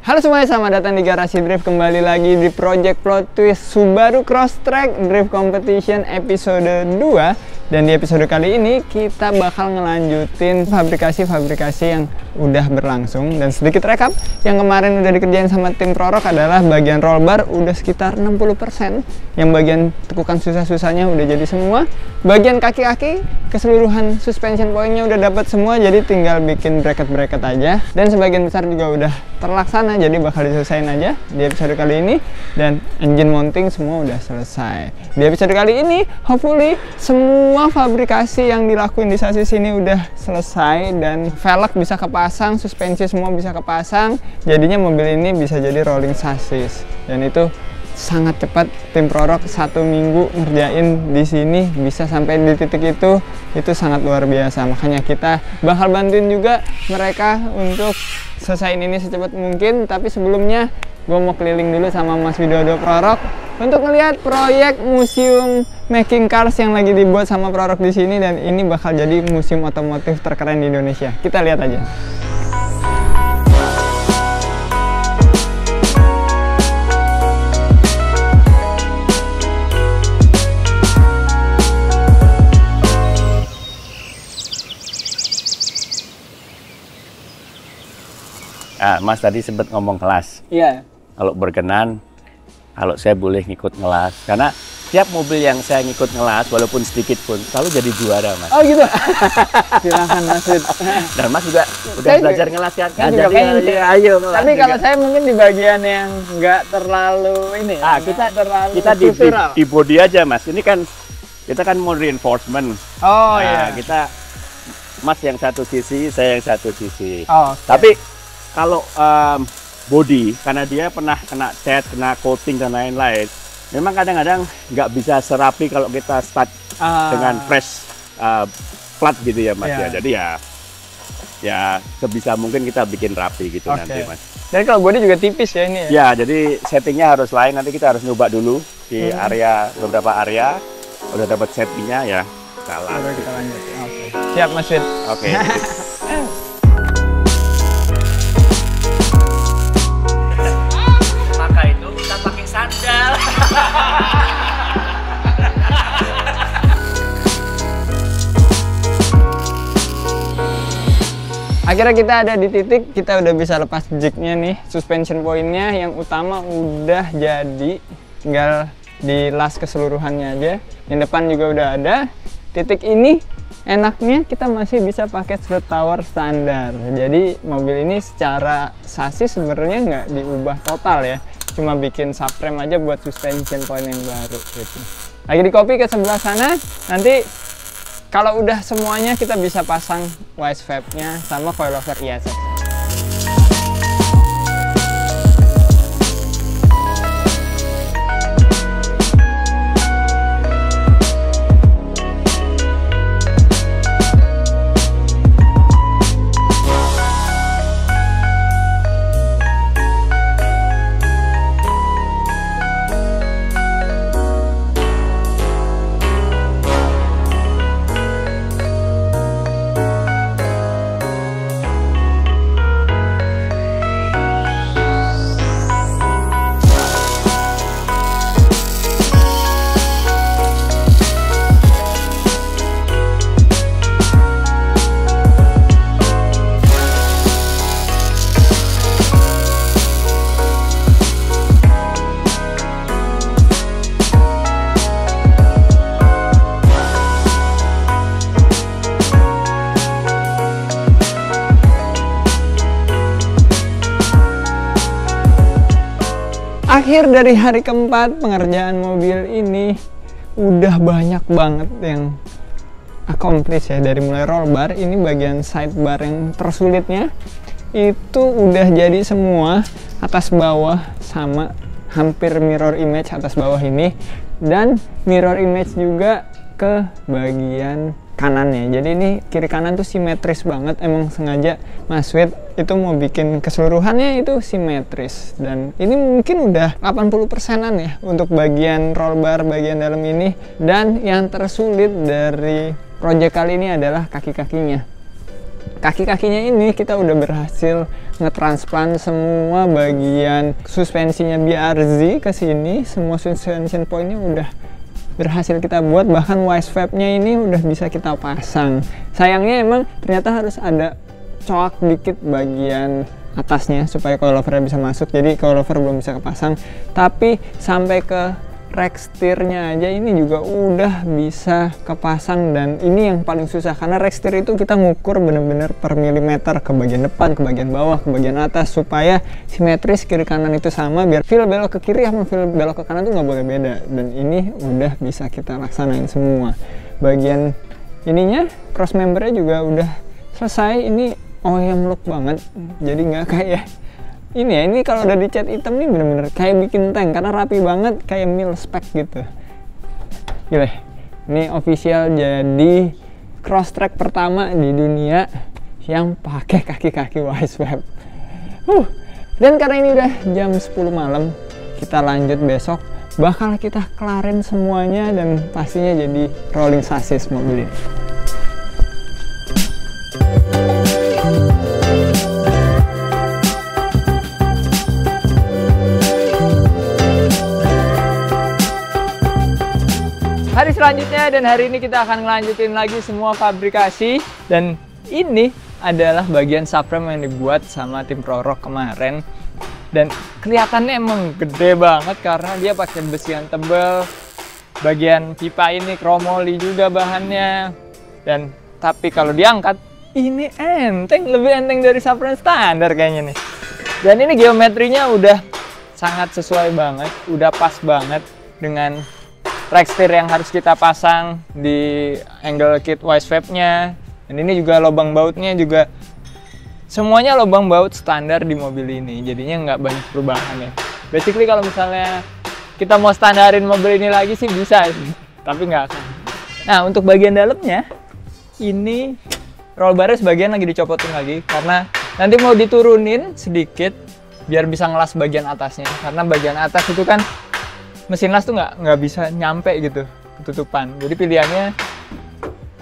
Halo semuanya, selamat datang di Garasi Drift. Kembali lagi di Project Plot Twist Subaru Crosstrek Drift Competition episode 2. Dan di episode kali ini kita bakal ngelanjutin fabrikasi-fabrikasi yang udah berlangsung. Dan sedikit rekap, yang kemarin udah dikerjain sama tim Prorok adalah bagian roll bar udah sekitar 60%. Yang bagian tekukan susah-susahnya udah jadi semua. Bagian kaki-kaki, keseluruhan suspension point-nya udah dapat semua, jadi tinggal bikin bracket-bracket aja. Dan sebagian besar juga udah terlaksana, jadi bakal diselesain aja di episode kali ini. Dan engine mounting semua udah selesai. Di episode kali ini, hopefully semua fabrikasi yang dilakuin di sasis ini udah selesai dan velg bisa kepasang, suspensi semua bisa kepasang. Jadinya mobil ini bisa jadi rolling sasis. Dan itu sangat cepat. Tim Prorok 1 minggu ngerjain di sini bisa sampai di titik itu sangat luar biasa. Makanya kita bakal bantuin juga mereka untuk selesaiin ini secepat mungkin. Tapi sebelumnya gue mau keliling dulu sama Mas Widodo Prorok untuk ngelihat proyek museum making cars yang lagi dibuat sama Prorok di sini, dan ini bakal jadi museum otomotif terkeren di Indonesia. Kita lihat aja. Mas tadi sempat ngomong kelas. Iya. Kalau berkenan, kalau saya boleh ngikut ngelas, karena tiap mobil yang saya ngikut ngelas, walaupun sedikit pun, selalu jadi juara, Mas. Oh gitu. Silahkan Mas. Dan Mas juga udah belajar ngelas kan? Jadi ayo ngelas. Tapi kalau saya mungkin di bagian yang nggak terlalu ini. Kita di body aja, Mas. Ini kan kita kan mau reinforcement. Oh iya. Kita Mas yang satu sisi, saya yang satu sisi. Oh. Okay. Tapi kalau body, karena dia pernah kena cat, kena coating dan lain-lain, memang kadang-kadang nggak bisa serapi kalau kita start dengan fresh flat gitu ya, Mas. Ya. Jadi ya sebisa mungkin kita bikin rapi gitu nanti, Mas. Dan kalau body juga tipis ya ini ya? Ya, jadi settingnya harus lain. Nanti kita harus nyoba dulu di beberapa area. Udah dapat settingnya ya, kita lanjut. Okay. Siap, Mas Wid. Oke. Akhirnya kita ada di titik, kita udah bisa lepas jignya nih, suspension point-nya yang utama udah jadi, tinggal dilas keseluruhannya aja. Yang depan juga udah ada. Titik ini enaknya kita masih bisa pakai strut tower standar. Jadi mobil ini secara sasis sebenarnya nggak diubah total ya, cuma bikin subframe aja buat suspension point yang baru gitu. Lagi di copy ke sebelah sana, nanti kalau udah semuanya kita bisa pasang wise valve-nya sama coilover ISX. Akhir dari hari keempat pengerjaan mobil ini udah banyak banget yang accomplish ya. Dari mulai roll bar, ini bagian sidebar yang tersulitnya itu udah jadi semua, atas bawah sama hampir mirror image atas bawah ini, dan mirror image juga ke bagian kanannya. Jadi ini kiri kanan tuh simetris banget, emang sengaja Mas Wid itu mau bikin keseluruhannya itu simetris. Dan ini mungkin udah 80%-an ya untuk bagian roll bar bagian dalam ini. Dan yang tersulit dari proyek kali ini adalah kaki-kakinya. kaki-kakinya ini kita udah berhasil ngetransplant semua bagian suspensinya BRZ ke sini. Semua suspension pointnya udah berhasil kita buat, bahkan Wisevap-nya ini udah bisa kita pasang. Sayangnya emang ternyata harus ada coak dikit bagian atasnya supaya coilovernya bisa masuk, jadi coilover belum bisa kepasang. Tapi sampai ke rack steer-nya aja ini juga udah bisa kepasang, dan ini yang paling susah karena rack steer itu kita ngukur bener-bener per milimeter, ke bagian depan, ke bagian bawah, ke bagian atas, supaya simetris kiri kanan itu sama, biar feel belok ke kiri sama feel belok ke kanan tuh nggak boleh beda. Dan ini udah bisa kita laksanain semua. Bagian ininya, cross membernya juga udah selesai. Ini OEM look banget, jadi nggak kayak ini ya, ini kalau udah dicat hitam nih bener-bener kayak bikin tank karena rapi banget, kayak mil spec gitu. Gila, ini official jadi Crosstrek pertama di dunia yang pakai kaki-kaki Wisevap. Dan karena ini udah jam 10 malam, kita lanjut besok. Bakal kita kelarin semuanya dan pastinya jadi rolling chassis mobil ini. Hari selanjutnya, dan hari ini kita akan ngelanjutin lagi semua fabrikasi, dan ini adalah bagian subframe yang dibuat sama tim Prorock kemarin, dan kelihatannya emang gede banget karena dia pakai besi yang tebel. Bagian pipa ini chromoli juga bahannya, dan tapi kalau diangkat ini enteng, lebih enteng dari subframe standar kayaknya nih. Dan ini geometrinya udah sangat sesuai banget, udah pas banget dengan rack steer yang harus kita pasang di angle kit Wisevap-nya. Dan ini juga lubang bautnya juga semuanya lubang baut standar di mobil ini, jadinya nggak banyak perubahan ya. Basically kalau misalnya kita mau standarin mobil ini lagi sih bisa, tapi nggak akan. Nah, untuk bagian dalamnya ini roll barnya sebagian lagi dicopotin lagi karena nanti mau diturunin sedikit biar bisa ngelas bagian atasnya, karena bagian atas itu kan mesin las tuh nggak bisa nyampe gitu ketutupan. Jadi pilihannya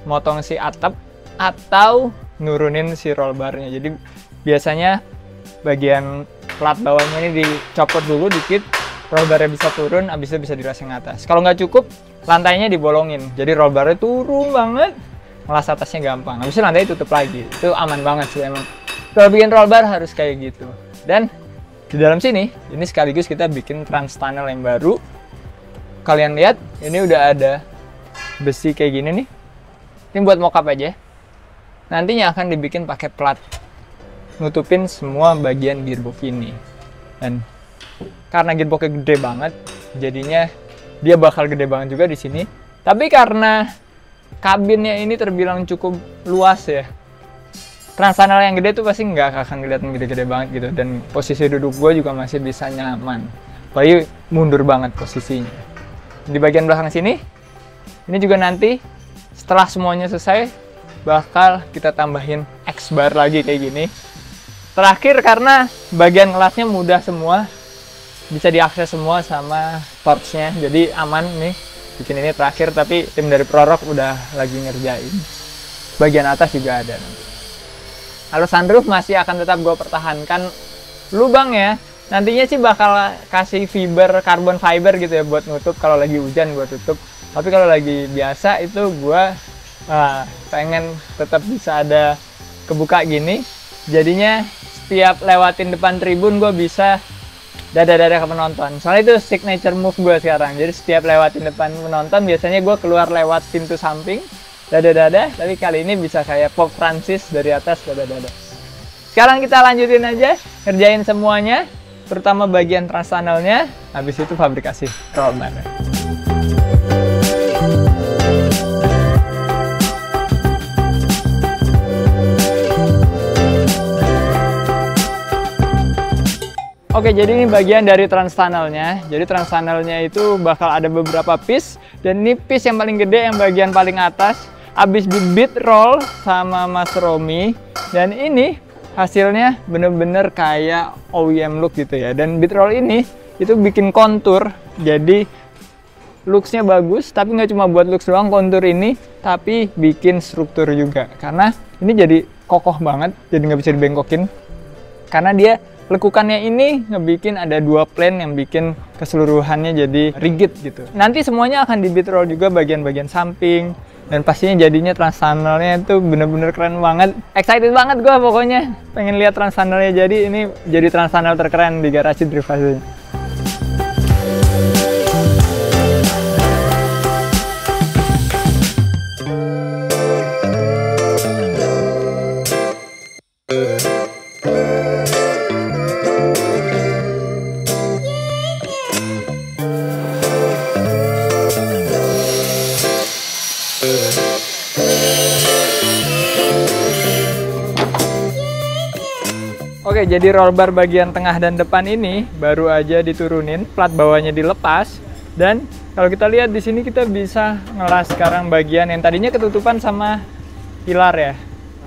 motong si atap atau nurunin si roll barnya. Jadi biasanya bagian plat bawahnya ini dicopot dulu dikit, roll barnya bisa turun, abis itu bisa dirasing atas. Kalau nggak cukup, lantainya dibolongin, jadi roll barnya turun banget, ngelas atasnya gampang. Abis itu lantai tutup lagi, itu aman banget sih emang. Kalau bikin roll bar harus kayak gitu. Dan di dalam sini, ini sekaligus kita bikin trans tunnel yang baru. Kalian lihat, ini udah ada besi kayak gini nih. Ini buat mockup aja. Nantinya akan dibikin pakai plat, nutupin semua bagian gearbox ini. Dan karena gearboxnya gede banget, jadinya dia bakal gede banget juga di sini. Tapi karena kabinnya ini terbilang cukup luas ya, trans tunnel yang gede tuh pasti nggak akan kelihatan gede-gede banget gitu. Dan posisi duduk gue juga masih bisa nyaman, apalagi mundur banget posisinya. Di bagian belakang sini, ini juga nanti setelah semuanya selesai bakal kita tambahin X-bar lagi kayak gini. Terakhir karena bagian ngelasnya mudah semua, bisa diakses semua sama torch-nya, jadi aman nih bikin ini terakhir. Tapi tim dari Prorock udah lagi ngerjain. Bagian atas juga ada nanti. Kalau sunroof masih akan tetap gue pertahankan lubangnya. Nantinya sih bakal kasih carbon fiber gitu ya buat nutup kalau lagi hujan gue tutup. Tapi kalau lagi biasa itu gue pengen tetap bisa ada kebuka gini. Jadinya setiap lewatin depan tribun gue bisa dada-dada ke penonton. Soalnya itu signature move gue sekarang. Jadi setiap lewatin depan penonton biasanya gue keluar lewat pintu samping, dada-dada. Tapi kali ini bisa kayak Pope Francis dari atas dada-dada. Sekarang kita lanjutin aja, ngerjain semuanya, terutama bagian trans tunnelnya. Habis itu fabrikasi roll bar. Oke, jadi ini bagian dari trans tunnelnya. Jadi trans tunnelnya itu bakal ada beberapa piece, dan ini piece yang paling gede yang bagian paling atas. Abis di bead roll sama Mas Romi, dan ini hasilnya bener-bener kayak OEM look gitu ya. Dan bead roll ini itu bikin kontur, jadi looksnya bagus. Tapi nggak cuma buat looks doang kontur ini, tapi bikin struktur juga. Karena ini jadi kokoh banget, jadi nggak bisa dibengkokin. Karena dia lekukannya ini ngebikin ada 2 plane yang bikin keseluruhannya jadi rigid gitu. Nanti semuanya akan di bead roll juga bagian-bagian samping. Dan pastinya jadinya trans tunnelnya itu bener-bener keren banget. Excited banget gue pokoknya. Pengen lihat trans tunnelnya jadi. Ini jadi trans tunnel terkeren di garasi Drivazoo. Oke, jadi roll bar bagian tengah dan depan ini baru aja diturunin, plat bawahnya dilepas, dan kalau kita lihat di sini kita bisa ngelas sekarang bagian yang tadinya ketutupan sama pilar ya,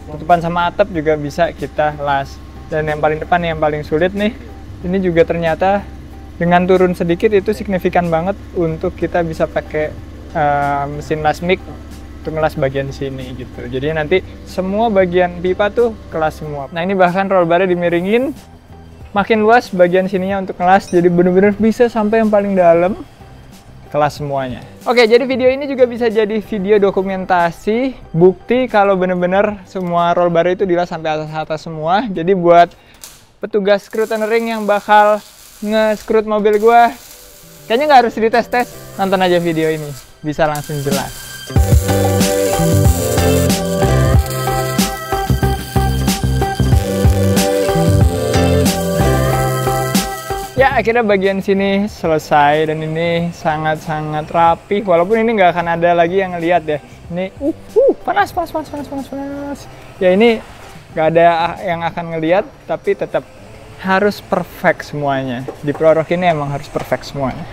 ketutupan sama atap juga bisa kita las. Dan yang paling depan yang paling sulit nih, ini juga ternyata dengan turun sedikit itu signifikan banget untuk kita bisa pakai mesin las mic untuk ngelas bagian sini gitu. Jadi nanti semua bagian pipa tuh kelas semua. Nah ini bahkan roll barnya dimiringin makin luas bagian sininya untuk ngelas, jadi bener-bener bisa sampai yang paling dalam kelas semuanya. Oke, jadi video ini juga bisa jadi video dokumentasi bukti kalau bener-bener semua roll bar itu dilas sampai atas-atas semua. Jadi buat petugas scrutineering yang bakal nge-scrut mobil gua, kayaknya nggak harus dites-tes, nonton aja video ini, bisa langsung jelas. Ya, akhirnya bagian sini selesai dan ini sangat-sangat rapi. Walaupun ini nggak akan ada lagi yang ngeliat ya. Ini panas. Ya ini nggak ada yang akan ngeliat, tapi tetap harus perfect semuanya. Di Prorok ini emang harus perfect semuanya.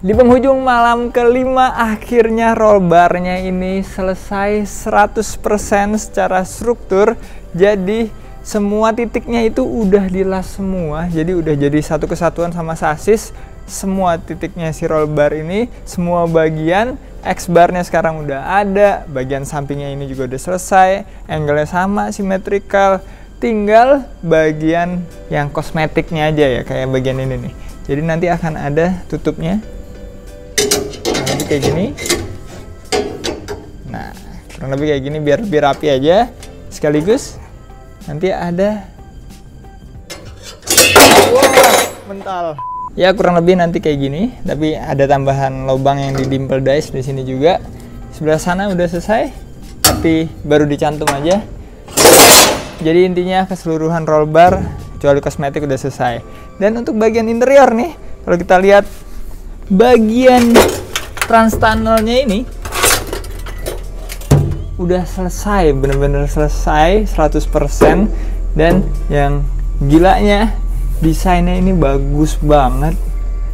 Di penghujung malam kelima, akhirnya roll barnya ini selesai 100% secara struktur. Jadi semua titiknya itu udah dilas semua. Jadi udah jadi satu kesatuan sama sasis. Semua titiknya si roll bar ini, semua bagian X-barnya sekarang udah ada. Bagian sampingnya ini juga udah selesai. Angle-nya sama, simetrikal. Tinggal bagian yang kosmetiknya aja ya, kayak bagian ini nih. Jadi nanti akan ada tutupnya. Nanti kayak gini. Nah, kurang lebih kayak gini biar lebih rapi aja. Sekaligus nanti ada, wah, mental. Ya kurang lebih nanti kayak gini, tapi ada tambahan lubang yang di dimple dice di sini juga. Sebelah sana udah selesai, tapi baru dicantum aja. Jadi intinya keseluruhan roll bar kecuali kosmetik udah selesai. Dan untuk bagian interior nih, kalau kita lihat bagian trans tunnelnya ini udah selesai, bener-bener selesai 100%. Dan yang gilanya, desainnya ini bagus banget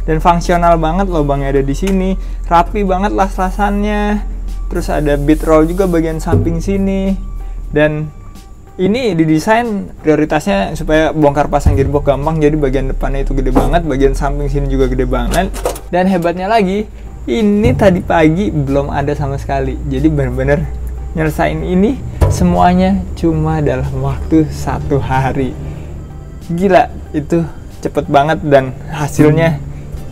dan fungsional banget. Lubangnya ada di sini, rapi banget las-lasannya. Terus ada bead roll juga bagian samping sini. Dan ini didesain prioritasnya supaya bongkar pasang gearbox gampang. Jadi bagian depannya itu gede banget, bagian samping sini juga gede banget. Dan hebatnya lagi, ini tadi pagi belum ada sama sekali. Jadi bener-bener nyelesain ini semuanya cuma dalam waktu 1 hari. Gila, itu cepet banget dan hasilnya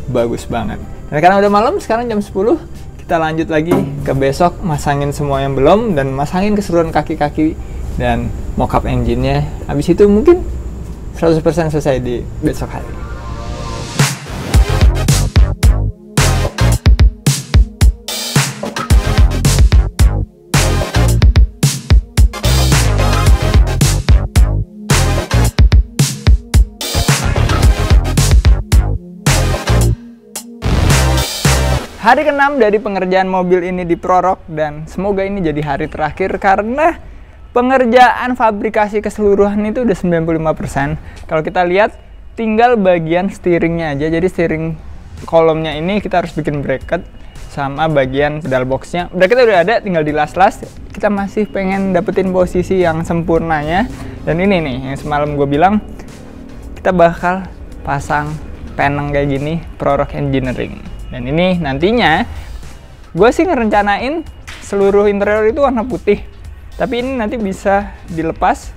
bagus banget. Dan karena udah malam, sekarang jam 10, kita lanjut lagi ke besok, masangin semua yang belum dan masangin keseluruhan kaki-kaki dan mockup engine-nya. Habis itu mungkin 100% selesai di besok hari. Hari ke-6 dari pengerjaan mobil ini di Prorok, dan semoga ini jadi hari terakhir karena pengerjaan fabrikasi keseluruhan itu udah 95%. Kalau kita lihat tinggal bagian steeringnya aja. Jadi steering kolomnya ini kita harus bikin bracket sama bagian pedal boxnya. Bracketnya udah ada, tinggal dilas-las. Kita masih pengen dapetin posisi yang sempurnanya. Dan ini nih yang semalam gue bilang, kita bakal pasang peneng kayak gini Prorok Engineering. Dan ini nantinya gue sih ngerencanain seluruh interior itu warna putih. Tapi ini nanti bisa dilepas.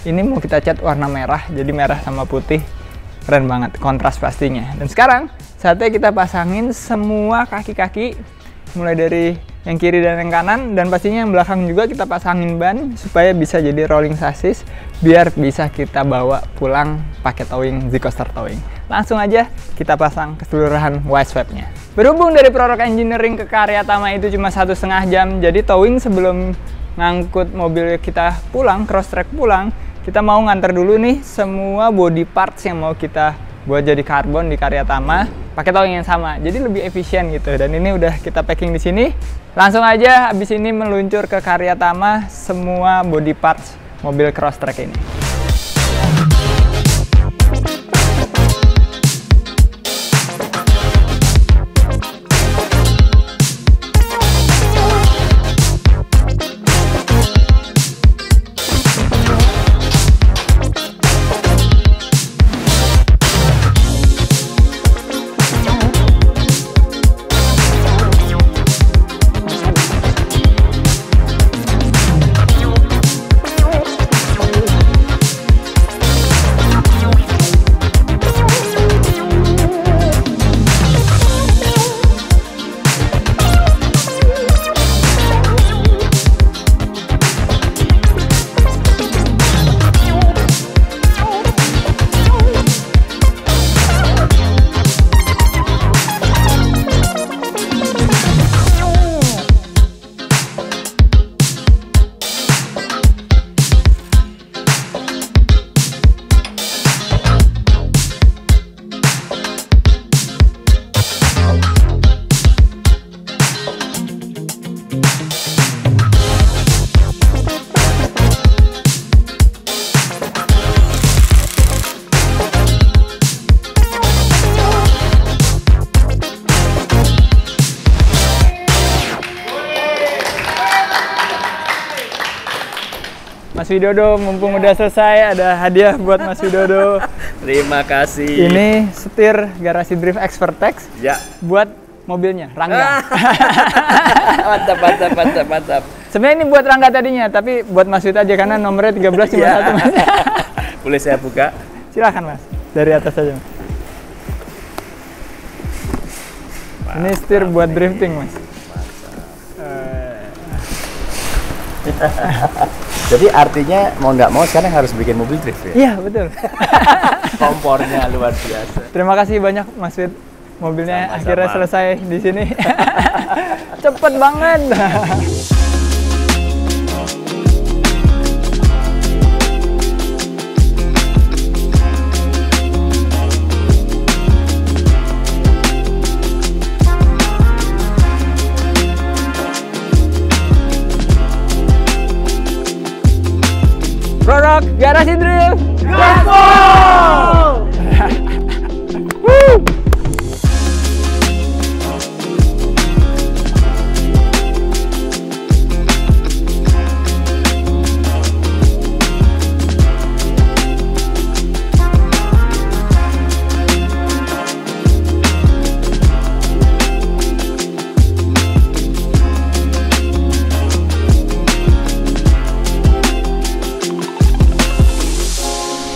Ini mau kita cat warna merah, jadi merah sama putih. Keren banget, kontras pastinya. Dan sekarang saatnya kita pasangin semua kaki-kaki, mulai dari yang kiri dan yang kanan, dan pastinya yang belakang juga kita pasangin ban supaya bisa jadi rolling chassis, biar bisa kita bawa pulang pakai towing, Z-Coaster towing. Langsung aja kita pasang keseluruhan widesweep-nya. Berhubung dari Prorok Engineering ke Karyatama itu cuma 1,5 jam, jadi towing sebelum ngangkut mobil kita pulang, cross track pulang, kita mau nganter dulu nih semua body parts yang mau kita buat jadi karbon di Karyatama pakai towing yang sama, jadi lebih efisien gitu. Dan ini udah kita packing di sini. Langsung aja abis ini meluncur ke Karyatama semua body parts mobil cross track ini. Mas Widodo, mumpung udah selesai, ada hadiah buat Mas Widodo. Terima kasih. Ini setir Garasi Drift Expertex. Ya. Buat mobilnya, Rangga. Mantap. Sebenarnya ini buat Rangga tadinya, tapi buat Mas Wid aja karena nomornya 13 cuma satu, Mas. Boleh saya buka? Silahkan, Mas. Dari atas aja, Mas. Ini setir buat drifting, Mas. Jadi artinya mau nggak mau sekarang harus bikin mobil drift ya? Iya, betul. Kompornya luar biasa. Terima kasih banyak Mas Wid. Mobilnya Sama-sama. akhirnya selesai di sini. Cepet banget. Prorok Garasi Drift. Go! Woo!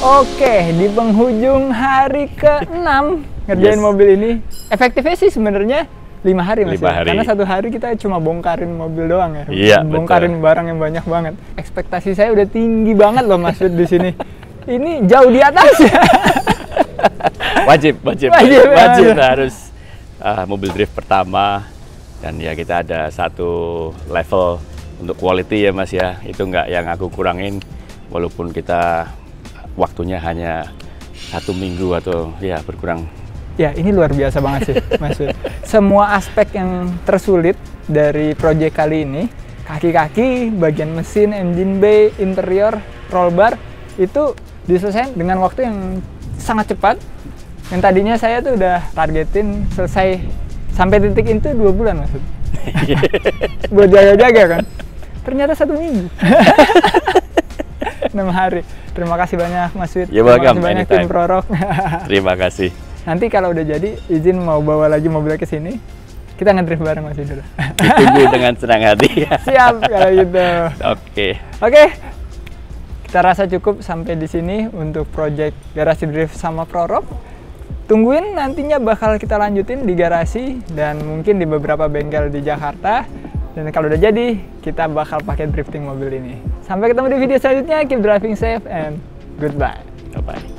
Oke, di penghujung hari ke-6 ngerjain mobil ini. Efektifnya sih sebenarnya 5 hari, Mas. 5 hari. Karena 1 hari kita cuma bongkarin mobil doang ya. Iya, bongkarin betul. barang yang banyak banget. Ekspektasi saya udah tinggi banget loh, Mas Wid, di sini. Ini jauh di atas ya. Wajib ya. harus mobil drift pertama, dan ya kita ada satu level untuk quality ya, Mas ya. Itu nggak yang aku kurangin, walaupun kita waktunya hanya 1 minggu atau ya berkurang Ya, ini luar biasa banget sih, Mas Wid. Semua aspek yang tersulit dari proyek kali ini, kaki-kaki, bagian mesin, engine bay, interior, roll bar, itu diselesaikan dengan waktu yang sangat cepat. Yang tadinya saya tuh udah targetin selesai sampai titik itu 2 bulan, Mas Wid. Buat jaga-jaga kan. Ternyata 1 minggu. 6 hari. Terima kasih banyak, Mas Wid. Ya, terima welcome, kasih banyak anytime. tim Prorok. Terima kasih. Nanti kalau udah jadi, izin mau bawa lagi mobilnya ke sini, kita ngedrift bareng Mas Wid dulu. Ditunggu dengan senang hati. Siap kalau gitu. Oke. Kita rasa cukup sampai di sini untuk project garasi drift sama Prorok. Tungguin nantinya bakal kita lanjutin di garasi dan mungkin di beberapa bengkel di Jakarta. Dan kalau udah jadi, kita bakal pakai drifting mobil ini. Sampai ketemu di video selanjutnya. Keep driving safe and goodbye. Bye-bye.